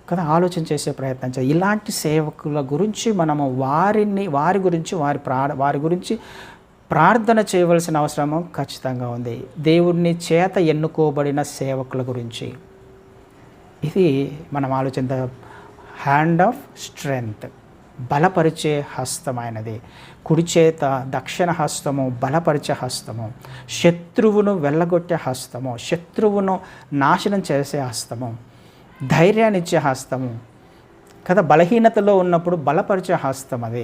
కదా. ఆలోచన చేసే ప్రయత్నం చేయాలి. ఇలాంటి సేవకుల గురించి మనము వారి గురించి ప్రార్థన చేయవలసిన అవసరం ఖచ్చితంగా ఉంది. దేవుని చేత ఎన్నుకోబడిన సేవకుల గురించి ఇది మనం ఆలోచన. హ్యాండ్ ఆఫ్ స్ట్రెంగ్త్, బలపరిచే హస్తమైనది. కుడి చేత దక్షిణ హస్తము, బలపరిచే హస్తము, శత్రువును వెళ్ళగొట్టే హస్తము, శత్రువును నాశనం చేసే హస్తము, ధైర్యాన్ని ఇచ్చే హస్తము కదా. బలహీనతలో ఉన్నప్పుడు బలపరిచే హస్తం అదే.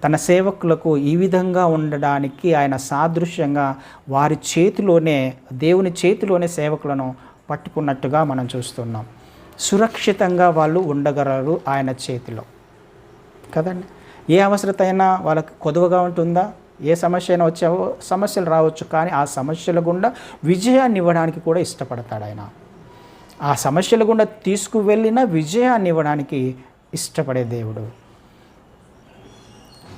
తన సేవకులకు ఈ విధంగా ఉండడానికి ఆయన సాదృశ్యంగా వారి చేతిలోనే, దేవుని చేతిలోనే సేవకులను పట్టుకున్నట్టుగా మనం చూస్తున్నాం. సురక్షితంగా వాళ్ళు ఉండగలరు ఆయన చేతిలో కదండి. ఏ అవసరత అయినా వాళ్ళకి కొదువగా ఉంటుందా? ఏ సమస్య అయినా సమస్యలు రావచ్చు, కానీ ఆ సమస్యల గుండా విజయాన్ని ఇవ్వడానికి కూడా ఇష్టపడతాడు ఆయన. ఆ సమస్యల గుండా తీసుకువెళ్ళిన విజయాన్ని ఇవ్వడానికి ఇష్టపడే దేవుడు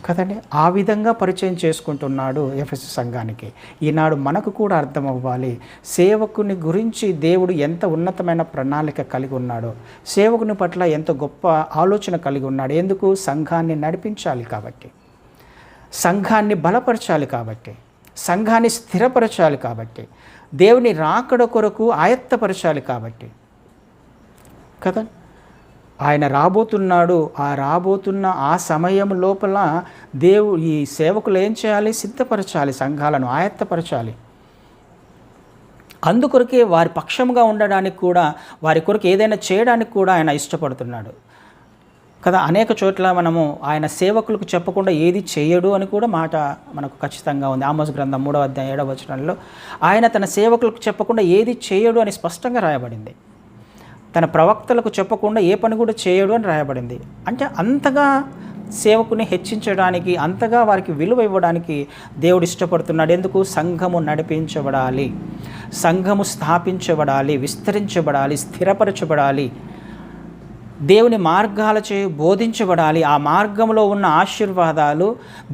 కదండి. ఆ విధంగా పరిచయం చేసుకుంటున్నాడు ఎఫెసు సంఘానికి. ఈనాడు మనకు కూడా అర్థం అవ్వాలి, సేవకుని గురించి దేవుడు ఎంత ఉన్నతమైన ప్రణాళిక కలిగి ఉన్నాడో, సేవకుని పట్ల ఎంత గొప్ప ఆలోచన కలిగి ఉన్నాడు. ఎందుకు? సంఘాన్ని నడిపించాలి కాబట్టి, సంఘాన్ని బలపరచాలి కాబట్టి, సంఘాన్ని స్థిరపరచాలి కాబట్టి, దేవుని రాకడ కొరకు ఆయత్తపరచాలి కాబట్టి కదా. ఆయన రాబోతున్నాడు. రాబోతున్న ఆ సమయం లోపల ఈ సేవకులు ఏం చేయాలి? సిద్ధపరచాలి, సంఘాలను ఆయత్తపరచాలి. అందుకొరకే వారి పక్షంగా ఉండడానికి కూడా, వారి కొరకు ఏదైనా చేయడానికి కూడా ఆయన ఇష్టపడుతున్నాడు కదా. అనేక చోట్ల మనము ఆయన సేవకులకు చెప్పకుండా ఏది చేయడు అని కూడా మాట మనకు ఖచ్చితంగా ఉంది. ఆమోస్ గ్రంథం 3వ అధ్యాయం 7వ వచనంలో ఆయన తన సేవకులకు చెప్పకుండా ఏది చేయడు అని స్పష్టంగా రాయబడింది. తన ప్రవక్తలకు చెప్పకుండా ఏ పని కూడా చేయడు అని రాయబడింది. అంటే అంతగా సేవకుని హెచ్చించడానికి, అంతగా వారికి విలువ ఇవ్వడానికి దేవుడు ఇష్టపడుతున్నాడు. ఎందుకు? సంఘము నడిపించబడాలి, సంఘము స్థాపించబడాలి, విస్తరించబడాలి, స్థిరపరచబడాలి, దేవుని మార్గాలచే బోధించబడాలి. ఆ మార్గంలో ఉన్న ఆశీర్వాదాలు,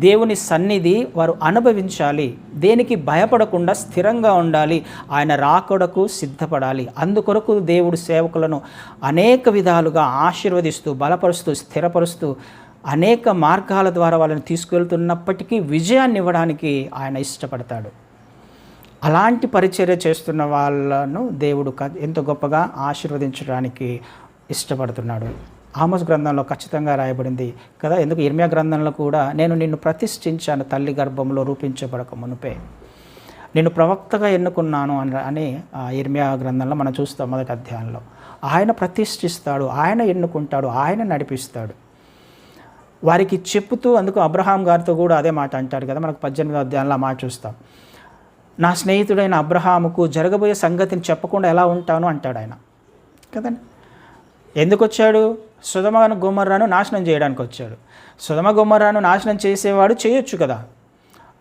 దేవుని సన్నిధి వారు అనుభవించాలి. దేనికి భయపడకుండా స్థిరంగా ఉండాలి, ఆయన రాకడకు సిద్ధపడాలి. అందుకొరకు దేవుడు సేవకులను అనేక విధాలుగా ఆశీర్వదిస్తూ, బలపరుస్తూ, స్థిరపరుస్తూ అనేక మార్గాల ద్వారా వాళ్ళని తీసుకువెళ్తున్నప్పటికీ విజయాన్ని ఇవ్వడానికి ఆయన ఇష్టపడతాడు. అలాంటి పరిచర్య చేస్తున్న వాళ్ళను దేవుడు ఎంతో గొప్పగా ఆశీర్వదించడానికి ఇష్టపడుతున్నాడు. ఆమోస్ గ్రంథంలో ఖచ్చితంగా రాయబడింది కదా. ఎందుకు? ఇర్మియా గ్రంథంలో కూడా నేను నిన్ను ప్రతిష్ఠించాను, తల్లి గర్భంలో రూపించబడక మునుపే నిన్ను ప్రవక్తగా ఎన్నుకున్నాను అని ఇర్మియా గ్రంథంలో మనం చూస్తాం. 1వ అధ్యాయంలో ఆయన ప్రతిష్ఠిస్తాడు, ఆయన ఎన్నుకుంటాడు, ఆయన నడిపిస్తాడు. వారికి చెప్పుతూ, అందుకు అబ్రహాం గారితో కూడా అదే మాట అంటాడు కదా. మనకు 18వ అధ్యాయంలో ఆ మాట చూస్తాం. నా స్నేహితుడైన అబ్రహాముకు జరగబోయే సంగతిని చెప్పకుండా ఎలా ఉంటాను అంటాడు ఆయన కదండి. ఎందుకు వచ్చాడు? సొదొమ గొమొర్రాను నాశనం చేయడానికి వచ్చాడు. సొదొమ గొమొర్రాను నాశనం చేసేవాడు చేయొచ్చు కదా.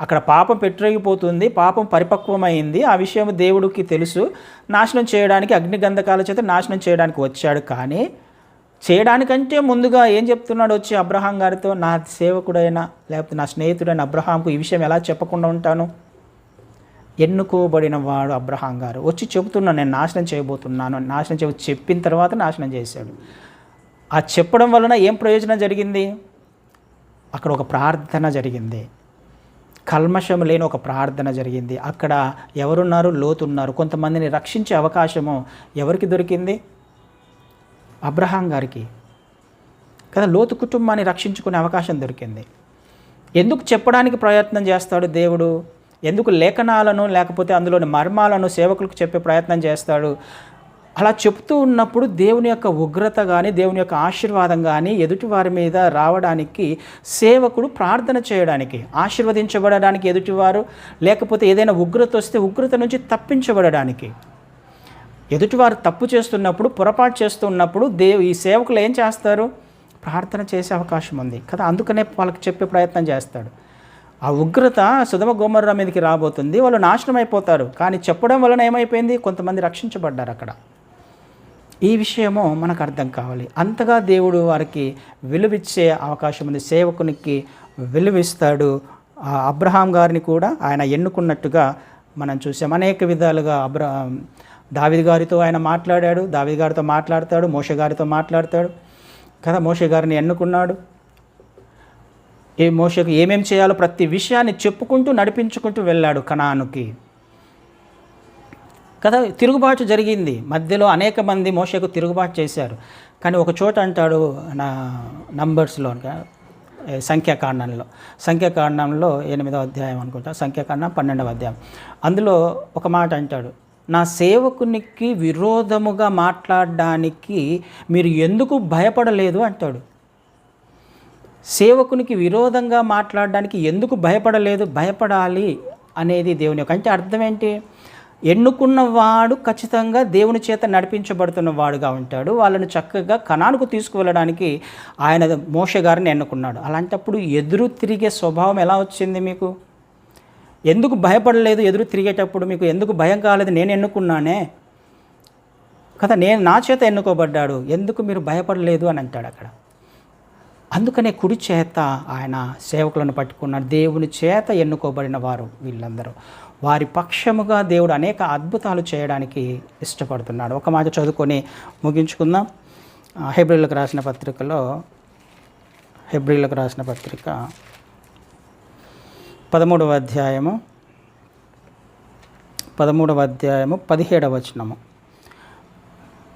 అక్కడ పాపం పెట్టిపోతుంది, పాపం పరిపక్వమైంది, ఆ విషయం దేవుడికి తెలుసు. నాశనం చేయడానికి, అగ్నిగంధకాల చేత నాశనం చేయడానికి వచ్చాడు. కానీ చేయడానికంటే ముందుగా ఏం చెప్తున్నాడు? వచ్చి అబ్రహాం గారితో, నా సేవకుడైన లేకపోతే నా స్నేహితుడైన అబ్రహాంకు ఈ విషయం ఎలా చెప్పకుండా ఉంటాను? ఎన్నుకోబడిన వాడు అబ్రహాం గారు వచ్చి చెబుతున్నాను, నేను నాశనం చేయబోతున్నాను, నాశనం చెప్పిన తర్వాత నాశనం చేశాడు. ఆ చెప్పడం వలన ఏం ప్రయోజనం జరిగింది? అక్కడ ఒక ప్రార్థన జరిగింది, కల్మషం లేని ఒక ప్రార్థన జరిగింది. అక్కడ ఎవరున్నారు? లోతున్నారు. కొంతమందిని రక్షించే అవకాశము ఎవరికి దొరికింది? అబ్రహాం గారికి కదా. లోతు కుటుంబాన్ని రక్షించుకునే అవకాశం దొరికింది ఎందుకు చెప్పడానికి ప్రయత్నం చేస్తాడు దేవుడు? ఎందుకు లేఖనాలను లేకపోతే అందులోని మర్మాలను సేవకులకు చెప్పే ప్రయత్నం చేస్తాడు? అలా చెప్తూ ఉన్నప్పుడు దేవుని యొక్క ఉగ్రత కానీ దేవుని యొక్క ఆశీర్వాదం కానీ ఎదుటి వారి మీద రావడానికి, సేవకుడు ప్రార్థన చేయడానికి, ఆశీర్వదించబడడానికి ఎదుటివారు, లేకపోతే ఏదైనా ఉగ్రత వస్తే ఉగ్రత నుంచి తప్పించబడడానికి. ఎదుటివారు తప్పు చేస్తున్నప్పుడు, పొరపాటు చేస్తున్నప్పుడు ఈ సేవకులు ఏం చేస్తారు? ప్రార్థన చేసే అవకాశం ఉంది కదా. అందుకనే వాళ్ళకి చెప్పే ప్రయత్నం చేస్తాడు. ఆ ఉగ్రత సొదొమ గొమొర్రా మీదకి రాబోతుంది, వాళ్ళు నాశనం అయిపోతారు. కానీ చెప్పడం వలన ఏమైపోయింది? కొంతమంది రక్షించబడ్డారు అక్కడ. ఈ విషయము మనకు అర్థం కావాలి. అంతగా దేవుడు వారికి విలువిచ్చే అవకాశం ఉంది. సేవకునికి విలువిస్తాడు. అబ్రహాం గారిని కూడా ఆయన ఎన్నుకున్నట్టుగా మనం చూసాం. అనేక విధాలుగా దావీదు గారితో ఆయన మాట్లాడాడు, దావీదు గారితో మాట్లాడతాడు, మోషే గారితో మాట్లాడతాడు కదా. మోషే గారిని ఎన్నుకున్నాడు. మోషేకు ఏమేం చేయాలో ప్రతి విషయాన్ని చెప్పుకుంటూ నడిపించుకుంటూ వెళ్ళాడు కనానుకి కదా. తిరుగుబాటు జరిగింది మధ్యలో, అనేక మంది మోషేకు తిరుగుబాటు చేశారు. కానీ ఒక చోట అంటాడు నంబర్స్లో, సంఖ్యాకాండంలో 8వ అధ్యాయం అనుకుంటా, సంఖ్యాకాండం 12వ అధ్యాయం, అందులో ఒక మాట అంటాడు, నా సేవకునికి విరోధముగా మాట్లాడడానికి మీరు ఎందుకు భయపడలేదు అంటాడు. సేవకునికి విరోధంగా మాట్లాడడానికి ఎందుకు భయపడలేదు? భయపడాలి అనేది దేవుని యొక్క, అంటే అర్థం ఏంటి? ఎన్నుకున్నవాడు ఖచ్చితంగా దేవుని చేత నడిపించబడుతున్న వాడుగా ఉంటాడు. వాళ్ళని చక్కగా కనానుకు తీసుకువెళ్ళడానికి ఆయన మోషే గారిని ఎన్నుకున్నాడు. అలాంటప్పుడు ఎదురు తిరిగే స్వభావం ఎలా వచ్చింది మీకు? ఎందుకు భయపడలేదు? ఎదురు తిరిగేటప్పుడు మీకు ఎందుకు భయం కాలేదు? నేను ఎన్నుకున్నానే కదా, నా చేత ఎన్నుకోబడ్డాడు, ఎందుకు మీరు భయపడలేదు అని అంటాడు అక్కడ. అందుకనే కుడి చేత ఆయన సేవకులను పట్టుకున్నాడు. దేవుని చేత ఎన్నుకోబడిన వారు వీళ్ళందరూ. వారి పక్షముగా దేవుడు అనేక అద్భుతాలు చేయడానికి ఇష్టపడుతున్నాడు. ఒక మాట చదువుకొని ముగించుకుందాం. హెబ్రీలకు రాసిన పత్రిక 13వ అధ్యాయము 17వ వచనము.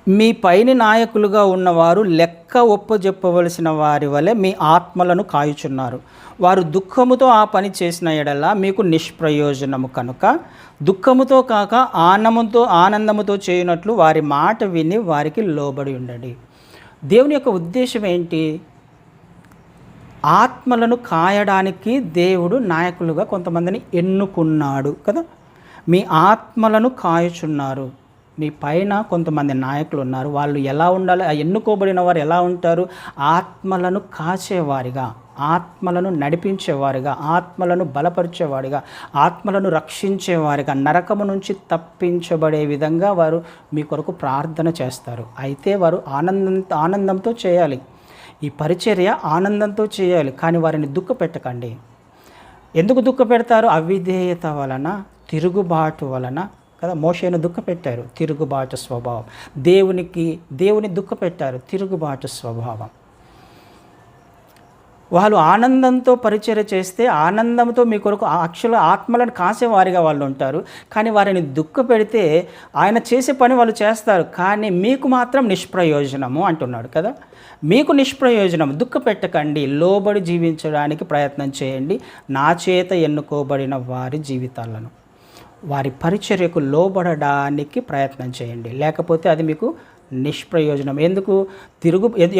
మీ పైని నాయకులుగా ఉన్నవారు లెక్క ఒప్పజెప్పవలసిన వారి వలె మీ ఆత్మలను కాయుచున్నారు. వారు దుఃఖముతో ఆ పని చేసిన ఎడల మీకు నిష్ప్రయోజనము కనుక దుఃఖముతో కాక ఆనందముతో చేయనట్లు వారి మాట విని వారికి లోబడి ఉండండి. దేవుని యొక్క ఉద్దేశం ఏంటి? ఆత్మలను కాయడానికి దేవుడు నాయకులుగా కొంతమందిని ఎన్నుకున్నాడు కదా. మీ ఆత్మలను కాయుచున్నారు. మీ పైన కొంతమంది నాయకులు ఉన్నారు. వాళ్ళు ఎలా ఉండాలి? ఎన్నుకోబడిన వారు ఎలా ఉంటారు? ఆత్మలను కాచేవారిగా, ఆత్మలను నడిపించేవారిగా, ఆత్మలను బలపరిచేవాడిగా, ఆత్మలను రక్షించేవారిగా, నరకము నుంచి తప్పించబడే విధంగా వారు మీ కొరకు ప్రార్థన చేస్తారు. అయితే వారు ఆనందంతో చేయాలి. ఈ పరిచర్య ఆనందంతో చేయాలి. కానీ వారిని దుఃఖపెట్టకండి. ఎందుకు దుఃఖపెడతారు? అవిధేయత వలన, తిరుగుబాటు వలన కదా. మోషేను దుఃఖపెట్టారు, తిరుగుబాటు స్వభావం. దేవుని దుఃఖపెట్టారు, తిరుగుబాటు స్వభావం. వాళ్ళు ఆనందంతో పరిచర్య చేస్తే ఆనందంతో మీ కొరకు ఆత్మలను కాసేవారిగా వాళ్ళు ఉంటారు. కానీ వారిని దుఃఖపెడితే ఆయన చేసే పని వాళ్ళు చేస్తారు, కానీ మీకు మాత్రం నిష్ప్రయోజనము అంటున్నాడు కదా. మీకు నిష్ప్రయోజనం. దుఃఖపెట్టకండి, లోబడి జీవించడానికి ప్రయత్నం చేయండి. నా చేత ఎన్నుకోబడిన వారి జీవితాలను, వారి పరిచర్యకు లోబడడానికి ప్రయత్నం చేయండి. లేకపోతే అది మీకు నిష్ప్రయోజనం. ఎందుకు?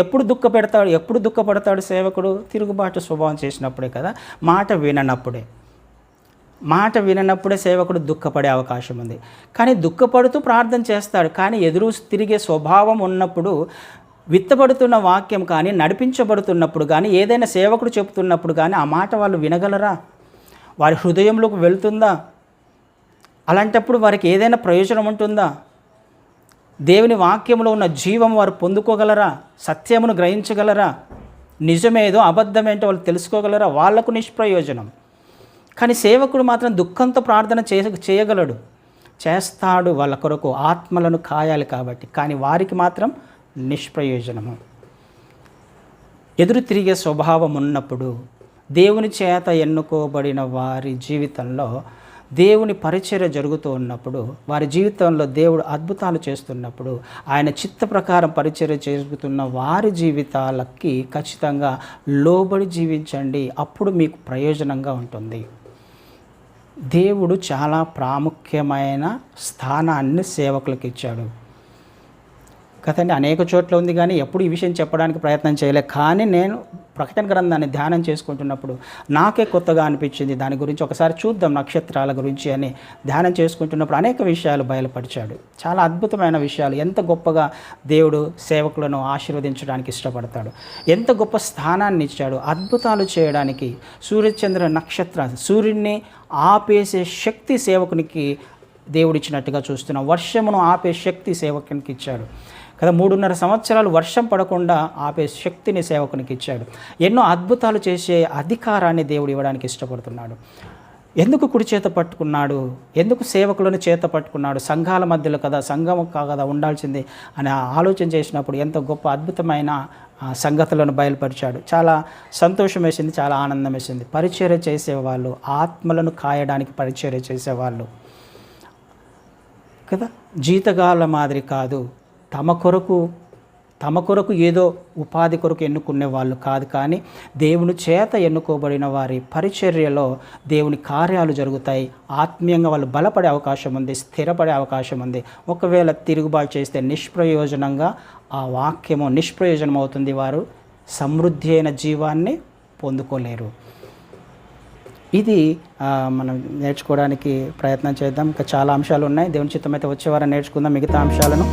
ఎప్పుడు దుఃఖపడతాడు సేవకుడు? తిరుగుబాటు స్వభావం చేసినప్పుడే కదా. మాట విననప్పుడే సేవకుడు దుఃఖపడే అవకాశం ఉంది. కానీ దుఃఖపడుతూ ప్రార్థన చేస్తాడు. కానీ ఎదురు తిరిగే స్వభావం ఉన్నప్పుడు, విత్తబడుతున్న వాక్యం కానీ, నడిపించబడుతున్నప్పుడు కానీ, ఏదైనా సేవకుడు చెబుతున్నప్పుడు కానీ ఆ మాట వాళ్ళు వినగలరా? వారి హృదయంలోకి వెళ్తుందా? అలాంటప్పుడు వారికి ఏదైనా ప్రయోజనం ఉంటుందా? దేవుని వాక్యంలో ఉన్న జీవం వారు పొందుకోగలరా? సత్యమును గ్రహించగలరా? నిజమేదో అబద్ధమేంటో వాళ్ళు తెలుసుకోగలరా? వాళ్లకు నిష్ప్రయోజనం. కానీ సేవకుడు మాత్రం దుఃఖంతో ప్రార్థన చేయగలడు, చేస్తాడు వాళ్ళ కొరకు, ఆత్మలను కాయాలి కాబట్టి. కానీ వారికి మాత్రం నిష్ప్రయోజనము. ఎదురు తిరిగే స్వభావం ఉన్నప్పుడు దేవుని చేత ఎన్నుకోబడిన వారి జీవితంలో దేవుని పరిచర్య జరుగుతూ ఉన్నప్పుడు, వారి జీవితంలో దేవుడు అద్భుతాలు చేస్తున్నప్పుడు, ఆయన చిత్త ప్రకారం పరిచర్య జరుగుతున్న వారి జీవితాలకి ఖచ్చితంగా లోబడి జీవించండి. అప్పుడు మీకు ప్రయోజనంగా ఉంటుంది. దేవుడు చాలా ప్రాముఖ్యమైన స్థానాన్ని సేవకులకు ఇచ్చాడు కదండి. అనేక చోట్ల ఉంది కానీ ఎప్పుడు ఈ విషయం చెప్పడానికి ప్రయత్నం చేయలే. కానీ నేను ప్రకటన గ్రంథాన్ని ధ్యానం చేసుకుంటున్నప్పుడు నాకే కొత్తగా అనిపించింది. దాని గురించి ఒకసారి చూద్దాం, నక్షత్రాల గురించి అని ధ్యానం చేసుకుంటున్నప్పుడు అనేక విషయాలు బయలుపరిచాడు. చాలా అద్భుతమైన విషయాలు. ఎంత గొప్పగా దేవుడు సేవకులను ఆశీర్వదించడానికి ఇష్టపడతాడు, ఎంత గొప్ప స్థానాన్ని ఇచ్చాడు అద్భుతాలు చేయడానికి. సూర్యచంద్ర నక్షత్ర సూర్యుడిని ఆపేసే శక్తి సేవకునికి దేవుడిచ్చినట్టుగా చూస్తున్నాం. వర్షమును ఆపే శక్తి సేవకునికి ఇచ్చాడు కదా. 3.5 సంవత్సరాలు వర్షం పడకుండా ఆపే శక్తిని సేవకునికి ఇచ్చాడు. ఎన్నో అద్భుతాలు చేసే అధికారాన్ని దేవుడు ఇవ్వడానికి ఇష్టపడుతున్నాడు. ఎందుకు కుడి చేత పట్టుకున్నాడు, ఎందుకు సేవకులను చేత పట్టుకున్నాడు? సంఘాల మధ్యలో కదా, సంఘం కదా ఉండాల్సింది అని ఆలోచన చేసినప్పుడు ఎంత గొప్ప అద్భుతమైన సంగతులను బయలుపరిచాడు. చాలా సంతోషం వేసింది, చాలా ఆనందం వేసింది. పరిచర్య చేసేవాళ్ళు, ఆత్మలను కాయడానికి పరిచర్య చేసేవాళ్ళు కదా, జీతగాళ్ళ మాదిరి కాదు. తమ కొరకు ఏదో ఉపాధి కొరకు ఎన్నుకునే వాళ్ళు కాదు, కానీ దేవుని చేత ఎన్నుకోబడిన వారి పరిచర్యలో దేవుని కార్యాలు జరుగుతాయి. ఆత్మీయంగా వాళ్ళు బలపడే అవకాశం ఉంది, స్థిరపడే అవకాశం ఉంది. ఒకవేళ తిరుగుబాటు చేస్తే నిష్ప్రయోజనంగా ఆ వాక్యము నిష్ప్రయోజనం అవుతుంది. వారు సమృద్ధి అయిన జీవాన్ని పొందుకోలేరు. ఇది మనం నేర్చుకోవడానికి ప్రయత్నం చేద్దాం. ఇంకా చాలా అంశాలు ఉన్నాయి. దేవుని చిత్తమైతే వచ్చే వారం నేర్చుకుందాం మిగతా అంశాలను.